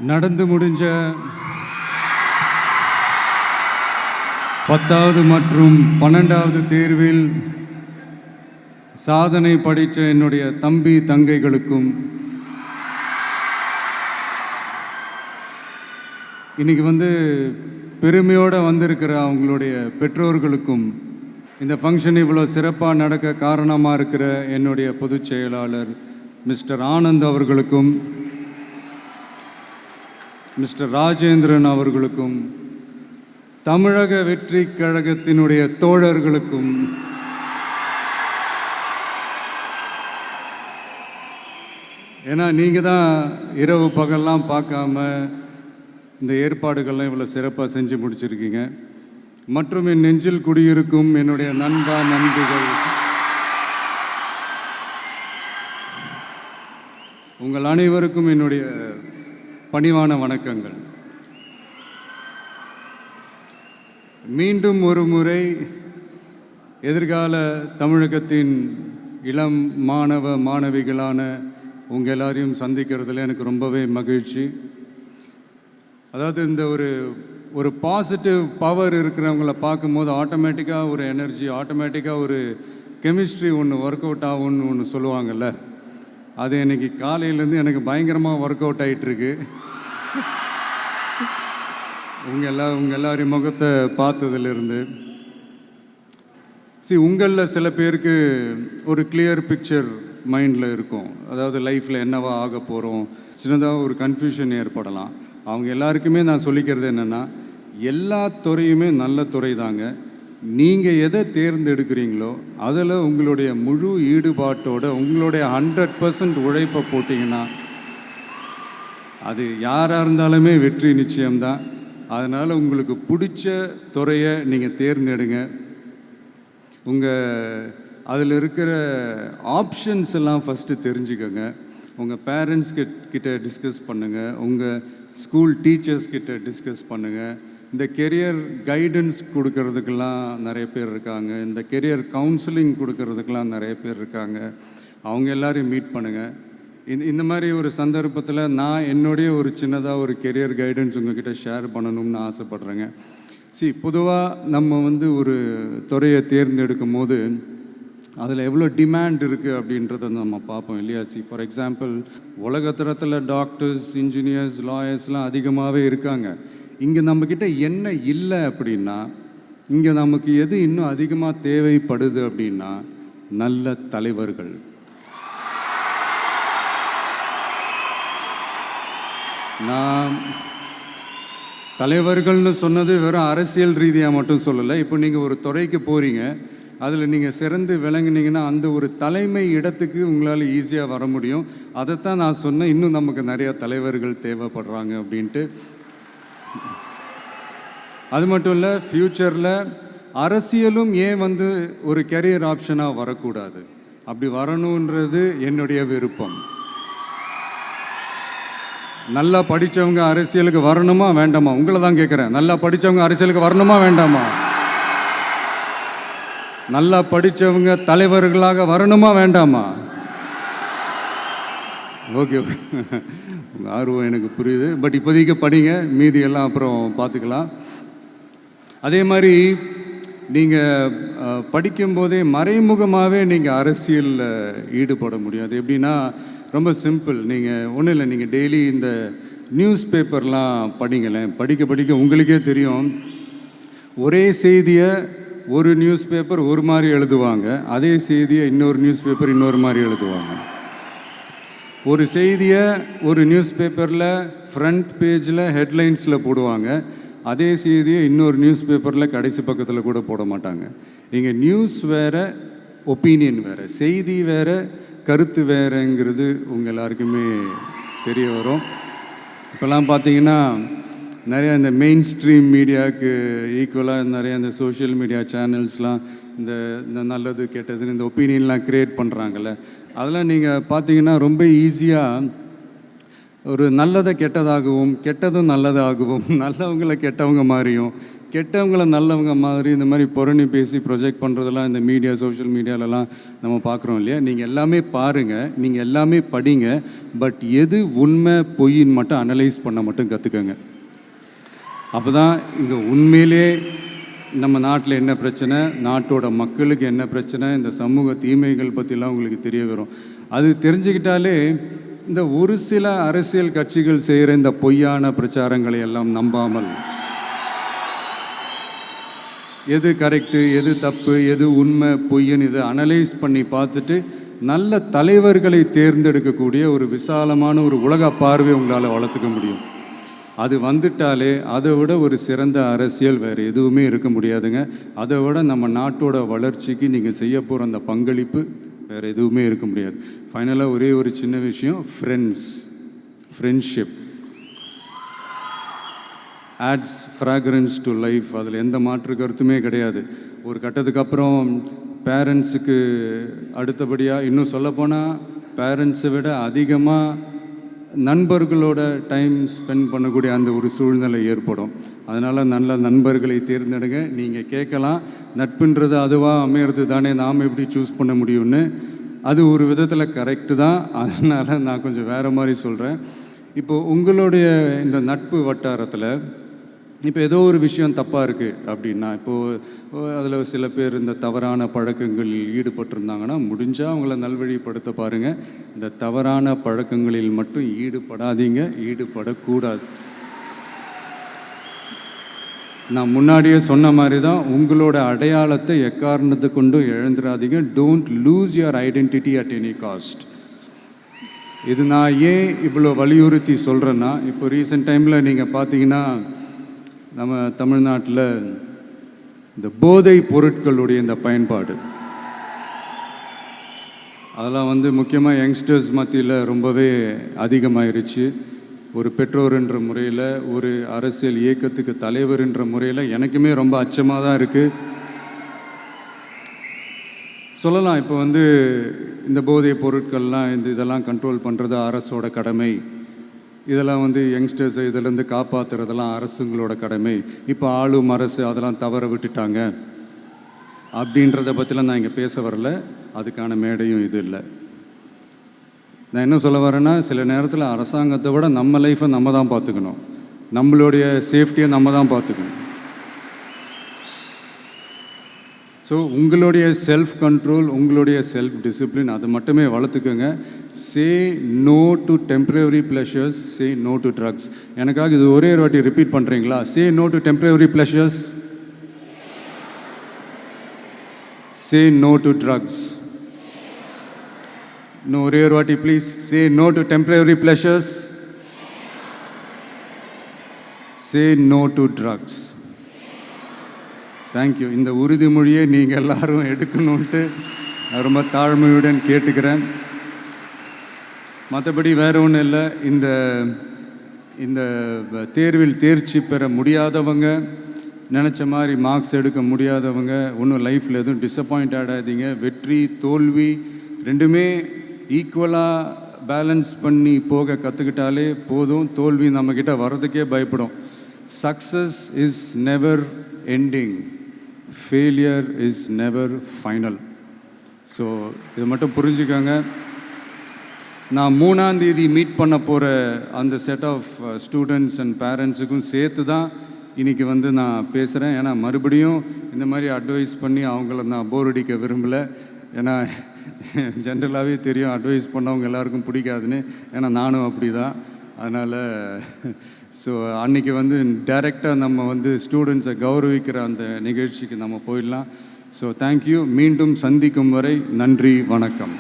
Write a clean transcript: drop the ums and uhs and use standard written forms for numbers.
நடந்து முடிஞ்ச 10வது மற்றும் 12வது தேர்வில் சாதனை படைத்த என்னுடைய தம்பி தங்கைகளுக்கும், இன்னைக்கு பெருமையோடு வந்திருக்கிற அவங்களுடைய பெற்றோர்களுக்கும், இந்த ஃபங்க்ஷன் இவ்வளோ சிறப்பாக நடக்க காரணமாக இருக்கிற என்னுடைய பொதுச் செயலாளர் மிஸ்டர் ஆனந்த் அவர்களுக்கும், மிஸ்டர் ராஜேந்திரன் அவர்களுக்கும், தமிழக வெற்றி கழகத்தினுடைய தோழர்களுக்கும், ஏன்னா நீங்கள் தான் இரவு பகல்லாம் பார்க்காம இந்த ஏற்பாடுகள்லாம் இவ்வளோ சிறப்பாக செஞ்சு முடிச்சிருக்கீங்க. மற்றும் என் நெஞ்சில் குடியிருக்கும் என்னுடைய நண்பா நண்பிகள், உங்கள் அனைவருக்கும் என்னுடைய பணிவான வணக்கங்கள். மீண்டும் ஒரு முறை எதிர்கால தமிழகத்தின் இளம் மாணவ மாணவிகளான உங்கள் எல்லாரையும் சந்திக்கிறதுல எனக்கு ரொம்பவே மகிழ்ச்சி. அதாவது இந்த ஒரு பாசிட்டிவ் பவர் இருக்கிறவங்கள பார்க்கும்போது ஆட்டோமேட்டிக்காக ஒரு எனர்ஜி, ஆட்டோமேட்டிக்காக ஒரு கெமிஸ்ட்ரி ஒர்க் அவுட் ஆகும்னு ஒன்று சொல்லுவாங்கள்ல, அது இன்னைக்கு காலையிலேருந்து எனக்கு பயங்கரமாக ஒர்க் அவுட் ஆகிட்டுருக்கு. உங்கள் எல்லாரையும் முகத்தை பார்த்ததுலேருந்து உங்களில் சில பேருக்கு ஒரு கிளியர் பிக்சர் மைண்டில் இருக்கும். அதாவது லைஃப்பில் என்னவா ஆக போகிறோம், சின்னதாக ஒரு கன்ஃபியூஷன் ஏற்படலாம். அவங்க எல்லாருக்குமே நான் சொல்லிக்கிறது என்னென்னா, எல்லா துறையுமே நல்ல துறை தாங்க. நீங்கள் எதை தேர்ந்தெடுக்கிறீங்களோ அதில் உங்களுடைய முழு ஈடுபாட்டோட உங்களுடைய 100% உழைப்பை போட்டிங்கன்னா அது யாராக இருந்தாலுமே வெற்றி நிச்சயம்தான். அதனால் உங்களுக்கு பிடிச்ச துறையை நீங்கள் தேர்ந்தெடுங்க. அதில் இருக்கிற ஆப்ஷன்ஸ் எல்லாம் ஃபஸ்ட்டு தெரிஞ்சுக்கோங்க. உங்கள் பேரண்ட்ஸ் கிட்ட டிஸ்கஸ் பண்ணுங்கள், உங்கள் ஸ்கூல் டீச்சர்ஸ் கிட்ட டிஸ்கஸ் பண்ணுங்கள். இந்த கெரியர் கைடன்ஸ் கொடுக்கறதுக்கெல்லாம் நிறைய பேர் இருக்காங்க, இந்த கெரியர் கவுன்சிலிங் கொடுக்கறதுக்கெல்லாம் நிறைய பேர் இருக்காங்க. அவங்க எல்லாரையும் மீட் பண்ணுங்கள். இந்த மாதிரி ஒரு சந்தர்ப்பத்தில் நான் என்னுடைய ஒரு சின்னதாக ஒரு கெரியர் கைடன்ஸ் உங்ககிட்ட ஷேர் பண்ணணும்னு ஆசைப்பட்றேங்க. பொதுவாக நம்ம ஒரு துறையை தேர்ந்தெடுக்கும் போது அதில் எவ்வளோ டிமாண்ட் இருக்குது அப்படின்றத நம்ம பார்ப்போம் இல்லையா? ஃபார் எக்ஸாம்பிள், உலகத்தரத்தில் டாக்டர்ஸ், இன்ஜினியர்ஸ், லாயர்ஸ்லாம் அதிகமாகவே இருக்காங்க. இங்கே நம்மக்கிட்ட என்ன இல்லை அப்படின்னா, இங்கே நமக்கு எது இன்னும் அதிகமாக தேவைப்படுது அப்படின்னா நல்ல தலைவர்கள். நான் தலைவர்கள்னு சொன்னது வெறும் அரசியல் ரீதியாக மட்டும் சொல்லலை. இப்போ நீங்கள் ஒரு துறைக்கு போகிறீங்க, அதில் நீங்கள் சிறந்து விளங்குனீங்கன்னா அந்த ஒரு தலைமை இடத்துக்கு உங்களால் ஈஸியாக வர முடியும். அதைத்தான் நான் சொன்னேன், இன்னும் நமக்கு நிறையா தலைவர்கள் தேவைப்படுறாங்க அப்படின்ட்டு. அது மட்டும் இல்லை, ஃப்யூச்சரில் அரசியலும் ஏன் ஒரு கெரியர் ஆப்ஷனாக வரக்கூடாது, அப்படி வரணுன்றது என்னுடைய விருப்பம். நல்லா படித்தவங்க அரசியலுக்கு வரணுமா வேண்டாமா? உங்களை தான் கேட்குறேன். நல்லா படித்தவங்க அரசியலுக்கு வரணுமா வேண்டாமா? நல்லா படித்தவங்க தலைவர்களாக வரணுமா வேண்டாமா? ஓகே, உங்கள் ஆர்வம் எனக்கு புரியுது. பட் இப்போதைக்கு படிங்க, மீதியெல்லாம் அப்புறம் பார்த்துக்கலாம். அதே மாதிரி நீங்கள் படிக்கும்போதே மறைமுகமாகவே நீங்கள் அரசியலில் ஈடுபட முடியாது. எப்படின்னா, ரொம்ப சிம்பிள். நீங்கள் ஒன்றும் இல்லை, நீங்கள் டெய்லி இந்த நியூஸ் பேப்பர்லாம் படிங்களேன். படிக்க படிக்க உங்களுக்கே தெரியும், ஒரே செய்தியை ஒரு நியூஸ் பேப்பர் ஒரு மாதிரி எழுதுவாங்க, அதே செய்தியை இன்னொரு நியூஸ் பேப்பர் இன்னொரு மாதிரி எழுதுவாங்க. ஒரு செய்தியை ஒரு நியூஸ் பேப்பரில் ஃப்ரண்ட் பேஜில் ஹெட்லைன்ஸில் போடுவாங்க, அதே செய்தியை இன்னொரு நியூஸ் பேப்பரில் கடைசி பக்கத்தில் கூட போட மாட்டாங்க. நீங்கள் நியூஸ் வேறு, ஒப்பீனியன் வேறு, செய்தி வேறு, கருத்து வேறுங்கிறது உங்கள் எல்லாருக்குமே தெரிய வரும். இப்போல்லாம் பார்த்தீங்கன்னா நிறையா இந்த மெயின் ஸ்ட்ரீம் மீடியாவுக்கு ஈக்குவலாக நிறைய இந்த சோஷியல் மீடியா சேனல்ஸ்லாம் இந்த நல்லது கெட்டதுன்னு இந்த ஒப்பீனியன்லாம் க்ரியேட் பண்ணுறாங்கல்ல. அதெல்லாம் நீங்கள் பார்த்தீங்கன்னா ரொம்ப ஈஸியாக ஒரு நல்லதை கெட்டதாகவும், கெட்டதும் நல்லதாகவும், நல்லவங்கள கெட்டவங்க மாதிரியும், கெட்டவங்கள நல்லவங்க மாதிரி இந்த மாதிரி புரணி பேசி ப்ரொஜெக்ட் பண்ணுறதெல்லாம் இந்த மீடியா, சோஷியல் மீடியாலலாம் நம்ம பார்க்குறோம் இல்லையா? நீங்கள் எல்லாமே பாருங்கள், நீங்கள் எல்லாமே படிங்க, பட் எது உண்மை பொய்ன்னு மட்டும் அனலைஸ் பண்ண மட்டும் கற்றுக்கங்க. அப்போ தான் இங்கே உண்மையிலே நம்ம நாட்டில் என்ன பிரச்சனை, நாட்டோட மக்களுக்கு என்ன பிரச்சனை, இந்த சமூக தீமைகள் பற்றிலாம் உங்களுக்கு தெரிய வரும். அது தெரிஞ்சுக்கிட்டாலே இந்த ஒரு சில அரசியல் கட்சிகள் செய்கிற இந்த பொய்யான பிரச்சாரங்களை எல்லாம் நம்பாமல் எது கரெக்டு, எது தப்பு, எது உண்மை பொய்ன்னு இதை அனலைஸ் பண்ணி பார்த்துட்டு நல்ல தலைவர்களை தேர்ந்தெடுக்கக்கூடிய ஒரு விசாலமான ஒரு உலக பார்வை உங்களால் வளர்த்துக்க முடியும். அது வந்துட்டாலே அதை விட ஒரு சிறந்த அரசியல் வேறு எதுவுமே இருக்க முடியாதுங்க. அதை விட நம்ம நாட்டோட வளர்ச்சிக்கு நீங்கள் செய்ய போகிற அந்த பங்களிப்பு வேறு எதுவுமே இருக்க முடியாது. ஃபைனலாக ஒரே ஒரு சின்ன விஷயம், friendship ads fragrance to life. அதில் எந்த மாற்று கருத்துமே கிடையாது. ஒரு கட்டத்துக்கு அப்புறம் பேரண்ட்ஸுக்கு அடுத்தபடியாக, இன்னும் சொல்லப்போனால் பேரண்ட்ஸை விட அதிகமாக நண்பர்களோட டைம் ஸ்பெண்ட் பண்ணக்கூடிய அந்த ஒரு சூழ்நிலை ஏற்படும். அதனால் நல்ல நண்பர்களை தேர்ந்தெடுங்க. நீங்கள் கேட்கலாம், நட்புன்றது அதுவாக அமையிறது தானே, நாம் எப்படி சூஸ் பண்ண முடியும்னு. அது ஒரு விதத்தில் கரெக்டு தான். அதனால் நான் கொஞ்சம் வேறு மாதிரி சொல்கிறேன். இப்போது உங்களுடைய இந்த நட்பு வட்டாரத்தில் இப்போ ஏதோ ஒரு விஷயம் தப்பாக இருக்குது அப்படின்னா, இப்போது அதில் சில பேர் இந்த தவறான பழக்கங்களில் ஈடுபட்டிருந்தாங்கன்னா முடிஞ்சால் அவங்கள நல்வழிப்படுத்த பாருங்கள். இந்த தவறான பழக்கங்களில் மட்டும் ஈடுபடாதீங்க, ஈடுபடக்கூடாது. நான் முன்னாடியே சொன்ன மாதிரி தான், உங்களோட அடையாளத்தை எக்காரணத்தை கொண்டும் இழந்துடாதீங்க. Don't lose your identity at any cost. இது நான் ஏன் இவ்வளோ வலியுறுத்தி சொல்கிறேன்னா, இப்போ ரீசெண்ட் டைமில் நீங்கள் பார்த்தீங்கன்னா நம்ம தமிழ்நாட்டில் இந்த போதை பொருட்களுடைய இந்த பயன்பாடு அதெல்லாம் வந்து முக்கியமாக யங்ஸ்டர்ஸ் மத்தியில் ரொம்பவே அதிகமாகிருச்சு. ஒரு பெற்றோர் என்ற முறையில், ஒரு அரசியல் இயக்கத்துக்கு தலைவர் என்ற முறையில் எனக்குமே ரொம்ப அச்சமாக தான் இருக்குது. சொல்லலாம், இப்போ வந்து இந்த போதை பொருட்கள்லாம் இதெல்லாம் கண்ட்ரோல் பண்ணுறது அரசோட கடமை, இதெல்லாம் வந்து யங்ஸ்டர்ஸை இதிலேருந்து காப்பாற்றுறதெல்லாம் அரசுங்களோட கடமை, இப்போ ஆளும் அரசு அதெல்லாம் தவற விட்டுட்டாங்க அப்படின்றத பற்றிலாம் நான் இங்கே பேச வரல. அதுக்கான மேடையும் இது இல்லை. நான் என்ன சொல்ல வரேன்னா, சில நேரத்தில் அரசாங்கத்தை விட நம்ம லைஃப்பை நம்ம தான் பார்த்துக்கணும், நம்மளுடைய சேஃப்டியை நம்ம தான் பார்த்துக்கணும். ஸோ உங்களுடைய செல்ஃப் கண்ட்ரோல், உங்களுடைய செல்ஃப் டிசிப்ளின் அது மட்டுமே வளர்த்துக்கோங்க. Say no to temporary pleasures, say no to drugs. எனக்காக இது ஒரே ஒரு வாட்டி ரிப்பீட் பண்ணுறீங்களா? Say no to temporary pleasures, say no to drugs. இன்னும் ஒரே ஒரு வாட்டி please. Say no to temporary pleasures, say no to drugs. Thank you. இந்த உறுதிமொழியை நீங்கள் எல்லாரும் எடுக்கணுன்ட்டு ரொம்ப தாழ்மையுடன் கேட்டுக்கிறேன். மற்றபடி வேறு ஒன்றும் இல்லை. இந்த தேர்வில் தேர்ச்சி பெற முடியாதவங்க, நினச்ச மாதிரி மார்க்ஸ் எடுக்க முடியாதவங்க ஒன்றும் லைஃப்பில் எதுவும் டிசப்பாயிண்ட் ஆகாதீங்க. வெற்றி தோல்வி ரெண்டுமே ஈக்குவலாக பேலன்ஸ் பண்ணி போக கற்றுக்கிட்டாலே போதும். தோல்வி நம்மக்கிட்ட வர்றதுக்கே பயப்படும். Success is never ending, failure is never final. So இதை மட்டும் புரிஞ்சுக்கோங்க. நான் 3ஆம் தேதி மீட் பண்ண போகிற அந்த செட் ஆஃப் ஸ்டூடெண்ட்ஸ் அண்ட் பேரண்ட்ஸுக்கும் சேர்த்து தான் இன்றைக்கி வந்து நான் பேசுகிறேன். ஏன்னா மறுபடியும் இந்த மாதிரி அட்வைஸ் பண்ணி அவங்கள நான் போர் அடிக்க விரும்பலை. ஏன்னா ஜென்ரலாகவே தெரியும் அட்வைஸ் பண்ணவங்க எல்லாருக்கும் பிடிக்காதுன்னு. ஏன்னா நானும் அப்படி தான். அதனால் ஸோ அன்றைக்கி வந்து டைரெக்டாக நம்ம வந்து ஸ்டூடெண்ட்ஸை கௌரவிக்கிற அந்த நிகழ்ச்சிக்கு நம்ம போயிடலாம். So thank you. மீண்டும் சந்திக்கும் வரை நன்றி, வணக்கம்.